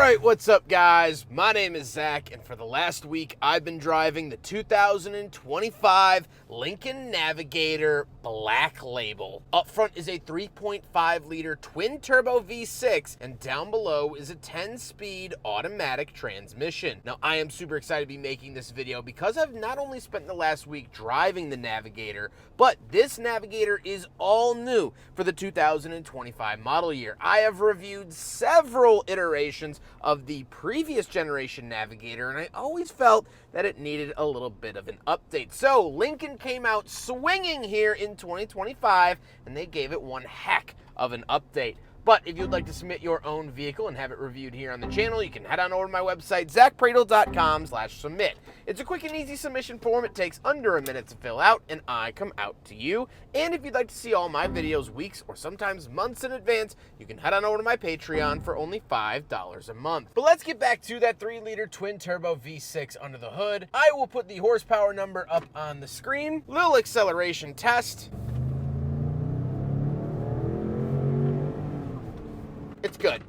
Alright, what's up guys? My name is Zach, and for the last week I've been driving the 2025 Lincoln Navigator Black Label. Up front is a 3.5 liter twin turbo V6, and down below is a 10-speed automatic transmission. Now I am super excited to be making this video because I've not only spent the last week driving the Navigator, but this Navigator is all new for the 2025 model year. I have reviewed several iterations of the previous generation Navigator, and I always felt that it needed a little bit of an update. So Lincoln came out swinging here in 2025, and they gave it one heck of an update. But if you'd like to submit your own vehicle and have it reviewed here on the channel, you can head on over to my website, zackpradel.com/submit. It's a quick and easy submission form. It takes under a minute to fill out, and I come out to you. And if you'd like to see all my videos weeks or sometimes months in advance, you can head on over to my Patreon for only $5 a month. But let's get back to that 3-liter twin-turbo V6 under the hood. I will put the horsepower number up on the screen. Little acceleration test. It's good.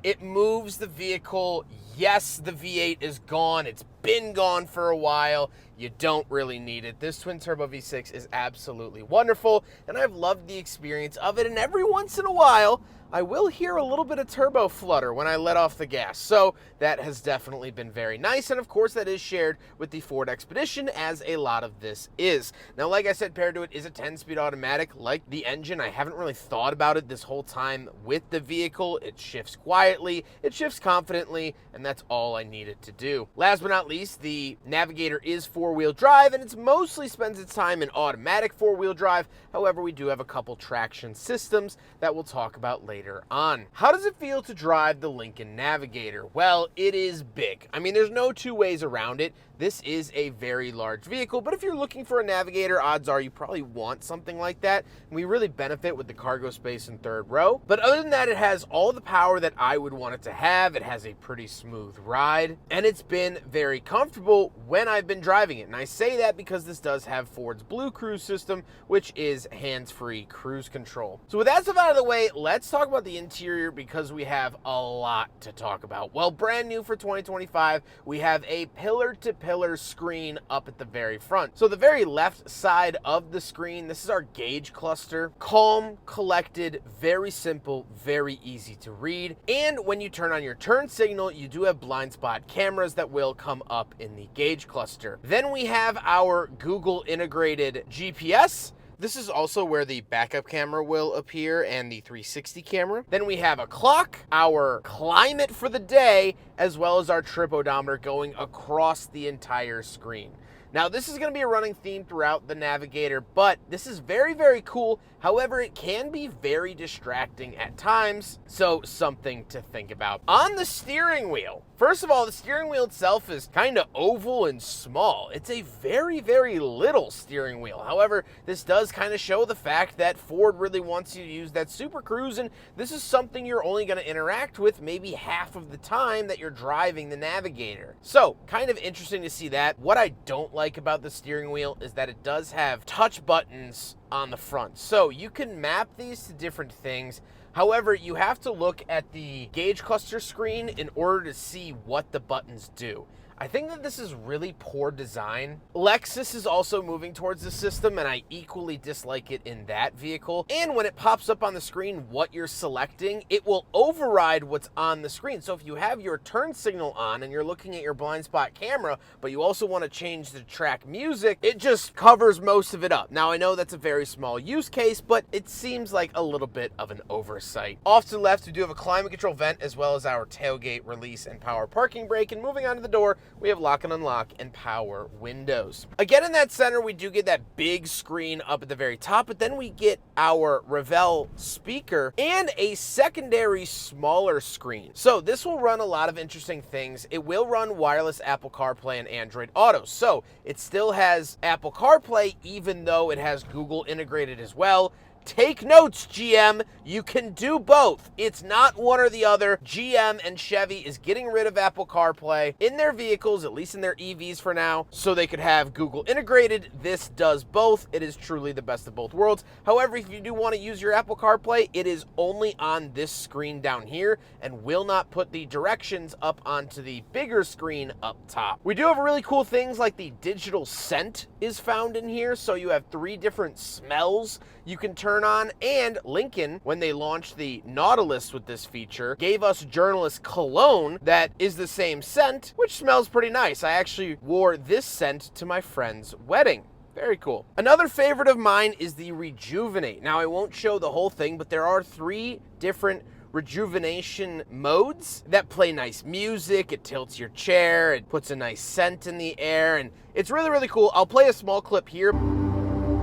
It moves the vehicle. Yes, the V8 is gone. It's been gone for a while. You don't really need it. This twin turbo V6 is absolutely wonderful, and I've loved the experience of it. And every once in a while, I will hear a little bit of turbo flutter when I let off the gas. So that has definitely been very nice. And of course, that is shared with the Ford Expedition, as a lot of this is. Now, like I said, paired to it is a 10-speed automatic. Like the engine, I haven't really thought about it this whole time with the vehicle. It shifts quietly, it shifts confidently, and that's all I needed to do. Last but not least, the Navigator is four-wheel drive, and it mostly spends its time in automatic four-wheel drive. However, we do have a couple traction systems that we'll talk about later on. How does it feel to drive the Lincoln Navigator? Well, it is big. I mean, there's no two ways around it. This is a very large vehicle, but if you're looking for a Navigator, odds are you probably want something like that. And we really benefit with the cargo space in third row. But other than that, it has all the power that I would want it to have. It has a pretty smooth ride, and it's been very comfortable when I've been driving it. And I say that because this does have Ford's Blue Cruise system, which is hands-free cruise control. So with that stuff out of the way, let's talk about the interior, because we have a lot to talk about. Well, brand new for 2025, we have a pillar-to-pillar screen up at the very front. So the very left side of the screen, this is our gauge cluster. Calm, collected, very simple, very easy to read. And when you turn on your turn signal, you do have blind spot cameras that will come up in the gauge cluster. Then we have our Google integrated GPS. This is also where the backup camera will appear and the 360 camera. Then we have a clock, our climate for the day, as well as our trip odometer going across the entire screen. Now, this is going to be a running theme throughout the Navigator, but this is very, very cool. However, it can be very distracting at times, so something to think about. On the steering wheel, first of all, the steering wheel itself is kind of oval and small. It's a very, very little steering wheel. However, this does kind of show the fact that Ford really wants you to use that Super Cruise, and this is something you're only going to interact with maybe half of the time that you're driving the Navigator. So, kind of interesting to see that. What I don't like about the steering wheel is that it does have touch buttons on the front. So you can map these to different things. However, you have to look at the gauge cluster screen in order to see what the buttons do. I think that this is really poor design. Lexus is also moving towards the system, and I equally dislike it in that vehicle. And when it pops up on the screen what you're selecting, it will override what's on the screen. So if you have your turn signal on and you're looking at your blind spot camera, but you also want to change the track music, it just covers most of it up. Now, I know that's a very small use case, but it seems like a little bit of an oversight. Off to the left, we do have a climate control vent, as well as our tailgate release and power parking brake. And moving on to the door, we have lock and unlock and power windows. Again, in that center, we do get that big screen up at the very top, but then we get our Revel speaker and a secondary smaller screen. So this will run a lot of interesting things. It will run wireless Apple CarPlay and Android Auto. So it still has Apple CarPlay, even though it has Google integrated as well. Take notes, GM. You can do both. It's not one or the other. GM and Chevy is getting rid of Apple CarPlay in their vehicles, at least in their EVs for now, so they could have Google integrated. This does both. It is truly the best of both worlds. However, if you do want to use your Apple CarPlay, it is only on this screen down here and will not put the directions up onto the bigger screen up top. We do have really cool things like the digital scent is found in here, so you have 3 different smells you can turn on, and Lincoln, when they launched the Nautilus with this feature, gave us journalist cologne that is the same scent, which smells pretty nice. I actually wore this scent to my friend's wedding. Very cool. Another favorite of mine is the Rejuvenate. Now, I won't show the whole thing, but there are 3 different rejuvenation modes that play nice music. It tilts your chair, it puts a nice scent in the air, and it's really, really cool. I'll play a small clip here.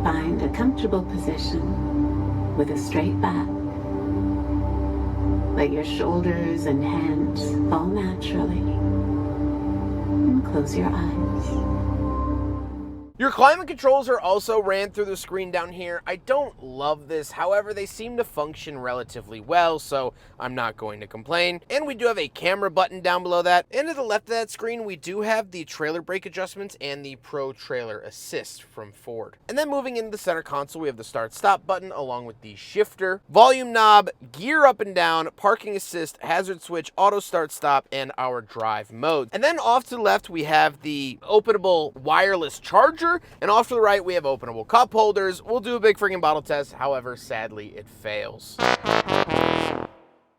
Find a comfortable position with a straight back. Let your shoulders and hands fall naturally. And close your eyes. Your climate controls are also ran through the screen down here. I don't love this, however, they seem to function relatively well, so I'm not going to complain. And we do have a camera button down below that. And to the left of that screen, we do have the trailer brake adjustments and the Pro Trailer Assist from Ford. And then moving into the center console, we have the start-stop button along with the shifter, volume knob, gear up and down, parking assist, hazard switch, auto start-stop, and our drive mode. And then off to the left, we have the openable wireless charger. And off to the right, we have openable cup holders. We'll do a big freaking bottle test. However, sadly, it fails.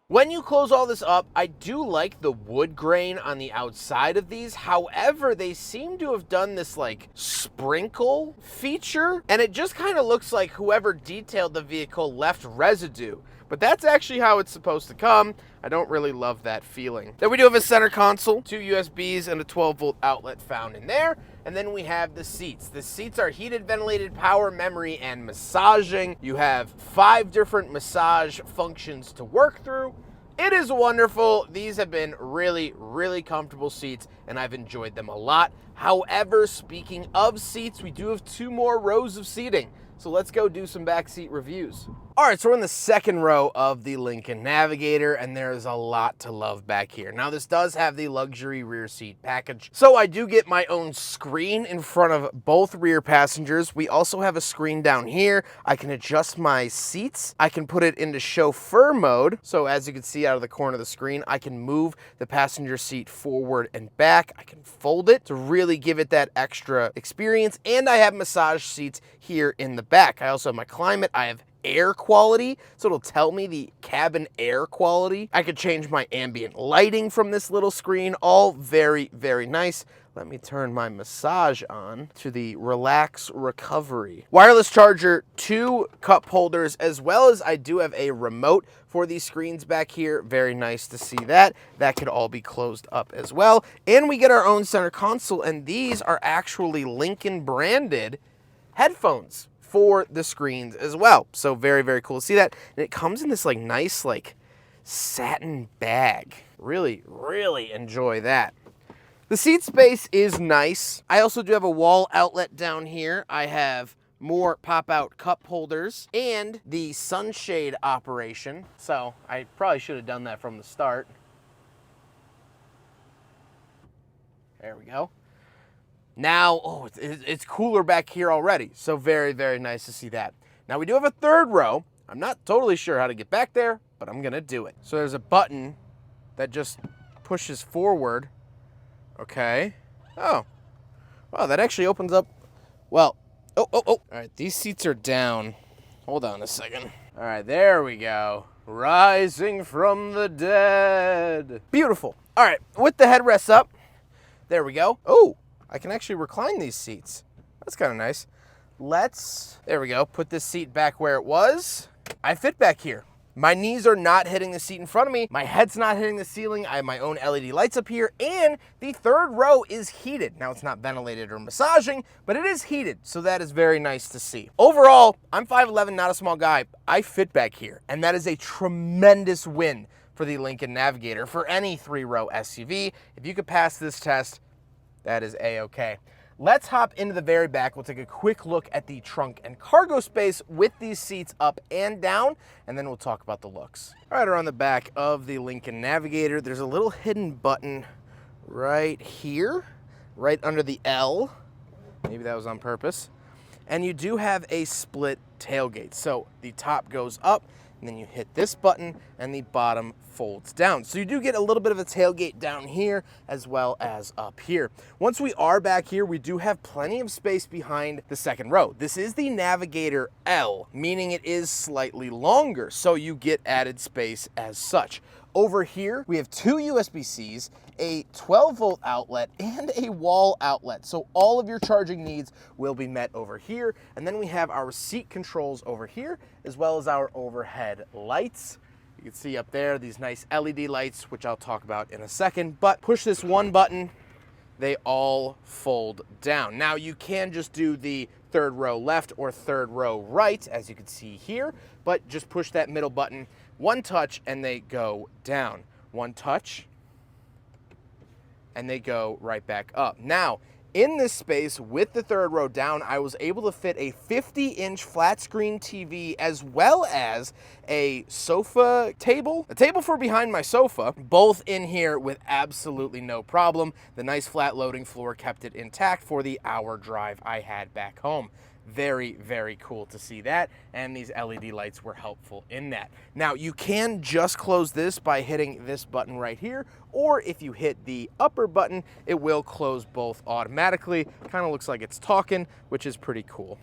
When you close all this up, I do like the wood grain on the outside of these. However, they seem to have done this like sprinkle feature, and it just kind of looks like whoever detailed the vehicle left residue. But that's actually how it's supposed to come. I don't really love that feeling. Then we do have a center console, 2 USBs, and a 12-volt outlet found in there. And then we have the seats. The seats are heated, ventilated, power, memory, and massaging. You have 5 different massage functions to work through. It is wonderful. These have been really, really comfortable seats, and I've enjoyed them a lot. However, speaking of seats, we do have 2 more rows of seating. So let's go do some backseat reviews. All right, so we're in the second row of the Lincoln Navigator, and there's a lot to love back here. Now, this does have the luxury rear seat package, so I do get my own screen in front of both rear passengers. We also have a screen down here. I can adjust my seats. I can put it into chauffeur mode, so as you can see out of the corner of the screen, I can move the passenger seat forward and back. I can fold it to really give it that extra experience, and I have massage seats here in the back. I also have my climate. I have air quality, so it'll tell me the cabin air quality. I could change my ambient lighting from this little screen. All very, very nice. Let me turn my massage on to the relax recovery. Wireless charger, 2 cup holders, as well as I do have a remote for these screens back here. Very nice to see that. That could all be closed up as well. And we get our own center console, and these are actually Lincoln branded headphones for the screens as well. So very, very cool to see that. And it comes in this like nice like satin bag. Really, really enjoy that. The seat space is nice. I also do have a wall outlet down here. I have more pop-out cup holders and the sunshade operation. So I probably should have done that from the start. There we go. Now, oh, it's cooler back here already. So very, very nice to see that. Now we do have a third row. I'm not totally sure how to get back there, but I'm gonna do it. So there's a button that just pushes forward. Okay. Oh. Wow, that actually opens up. Well, oh. All right, these seats are down. Hold on a second. All right, there we go. Rising from the dead. Beautiful. All right, with the headrests up, there we go. Oh, I can actually recline these seats. That's kind of nice. There we go, put this seat back where it was. I fit back here. My knees are not hitting the seat in front of me. My head's not hitting the ceiling. I have my own LED lights up here, and the third row is heated. Now, it's not ventilated or massaging, but it is heated, so that is very nice to see. Overall, I'm 5'11", not a small guy. I fit back here, and that is a tremendous win for the Lincoln Navigator. For any 3-row SUV, if you could pass this test, that is A-okay. let's hop into the very back. We'll take a quick look at the trunk and cargo space with these seats up and down, and then we'll talk about the looks. All right, around the back of the Lincoln Navigator, there's a little hidden button right here, right under the L. Maybe that was on purpose. And you do have a split tailgate. So the top goes up, and then you hit this button, and the bottom folds down. So you do get a little bit of a tailgate down here as well as up here. Once we are back here, we do have plenty of space behind the second row. This is the Navigator L, meaning it is slightly longer, so you get added space as such. Over here, we have two USB-Cs, a 12-volt outlet, and a wall outlet. So all of your charging needs will be met over here. And then we have our seat controls over here, as well as our overhead lights. You can see up there these nice LED lights, which I'll talk about in a second. But push this one button, they all fold down. Now you can just do the third row left or third row right, as you can see here, but just push that middle button, one touch, and they go down. One touch, and they go right back up. Now, in this space with the third row down, I was able to fit a 50-inch flat screen TV as well as a sofa table, a table for behind my sofa, both in here with absolutely no problem. The nice flat loading floor kept it intact for the hour drive I had back home. Very, very cool to see that, and these LED lights were helpful in that. Now, you can just close this by hitting this button right here, or if you hit the upper button, it will close both automatically. Kind of looks like it's talking, which is pretty cool.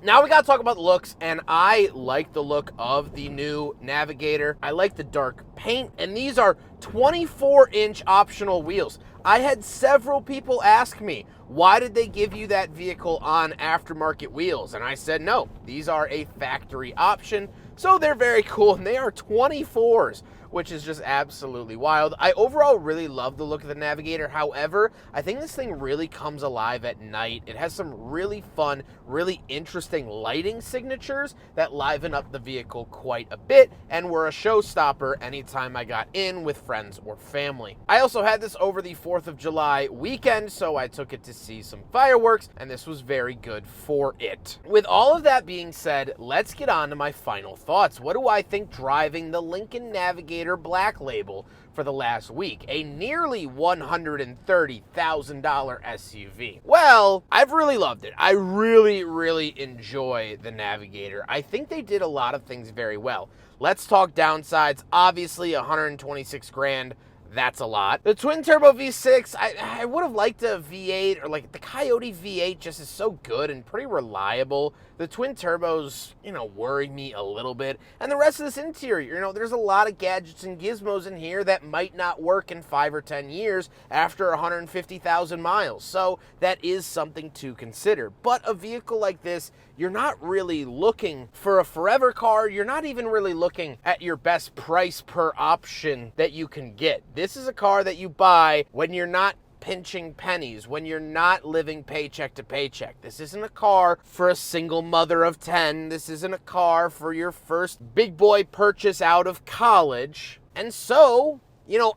Now we gotta talk about the looks, and I like the look of the new Navigator. I like the dark paint, and these are 24-inch optional wheels. I had several people ask me, why did they give you that vehicle on aftermarket wheels? And I said, no, these are a factory option. So they're very cool, and they are 24s, which is just absolutely wild. I overall really love the look of the Navigator. However, I think this thing really comes alive at night. It has some really fun, really interesting lighting signatures that liven up the vehicle quite a bit and were a showstopper anytime I got in with friends or family. I also had this over the 4th of July weekend, so I took it to see some fireworks, and this was very good for it. With all of that being said, let's get on to my final thoughts. What do I think driving the Lincoln Navigator Black Label for the last week, a nearly $130,000 SUV? Well, I've really loved it. I really enjoy the Navigator. I think they did a lot of things very well. Let's talk downsides. Obviously, 126 grand. That's a lot. The twin turbo V6, I would have liked a V8, or like the Coyote V8 just is so good and pretty reliable. The twin turbos, worry me a little bit. And the rest of this interior, there's a lot of gadgets and gizmos in here that might not work in 5 or 10 years after 150,000 miles. So that is something to consider. But a vehicle like this, you're not really looking for a forever car. You're not even really looking at your best price per option that you can get. This is a car that you buy when you're not pinching pennies, when you're not living paycheck to paycheck. This isn't a car for a single mother of 10. This isn't a car for your first big boy purchase out of college. And so,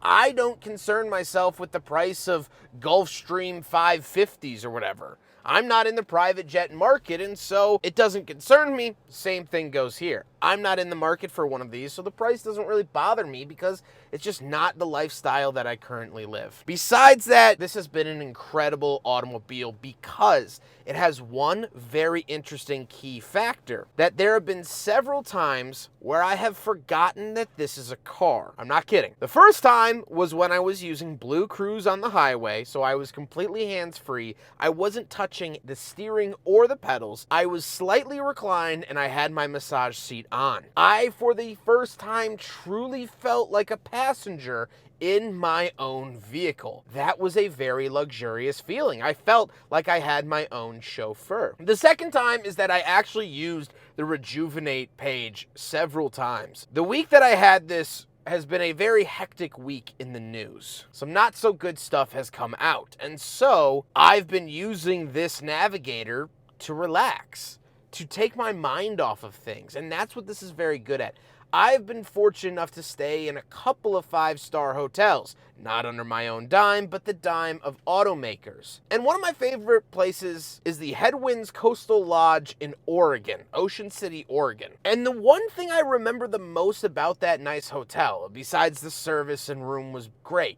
I don't concern myself with the price of Gulfstream 550s or whatever. I'm not in the private jet market, and so it doesn't concern me. Same thing goes here. I'm not in the market for one of these, so the price doesn't really bother me because it's just not the lifestyle that I currently live. Besides that, this has been an incredible automobile because it has one very interesting key factor, that there have been several times where I have forgotten that this is a car. I'm not kidding. The first time was when I was using Blue Cruise on the highway, so I was completely hands-free. I wasn't touching the steering or the pedals. I was slightly reclined, and I had my massage seat on. I, for the first time, truly felt like a passenger in my own vehicle. That was a very luxurious feeling. I felt like I had my own chauffeur. The second time is that I actually used the Rejuvenate page several times. The week that I had this has been a very hectic week in the news. Some not so good stuff has come out. And so I've been using this Navigator to relax, to take my mind off of things. And that's what this is very good at. I've been fortunate enough to stay in a couple of 5-star hotels, not under my own dime, but the dime of automakers. And one of my favorite places is the Headwinds Coastal Lodge in Oregon, Ocean City, Oregon. And the one thing I remember the most about that nice hotel, besides the service and room was great,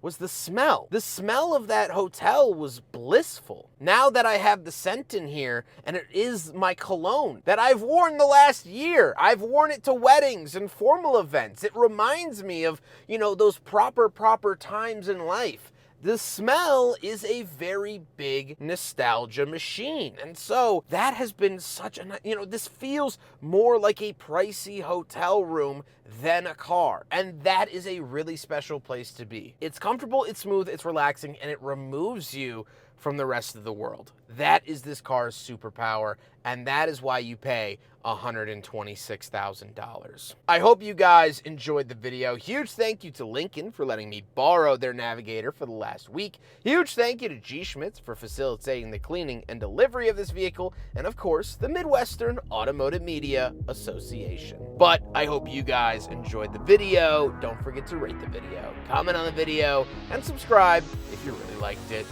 was the smell. The smell of that hotel was blissful. Now that I have the scent in here, and it is my cologne that I've worn the last year. I've worn it to weddings and formal events. It reminds me of, those proper times in life. The smell is a very big nostalgia machine. And so that has been such a, this feels more like a pricey hotel room than a car. And that is a really special place to be. It's comfortable, it's smooth, it's relaxing, and it removes you from the rest of the world. That is this car's superpower, and that is why you pay $126,000. I hope you guys enjoyed the video. Huge thank you to Lincoln for letting me borrow their Navigator for the last week. Huge thank you to G. Schmitz for facilitating the cleaning and delivery of this vehicle, and of course, the Midwestern Automotive Media Association. But I hope you guys enjoyed the video. Don't forget to rate the video, comment on the video, and subscribe if you really liked it.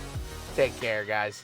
Take care, guys.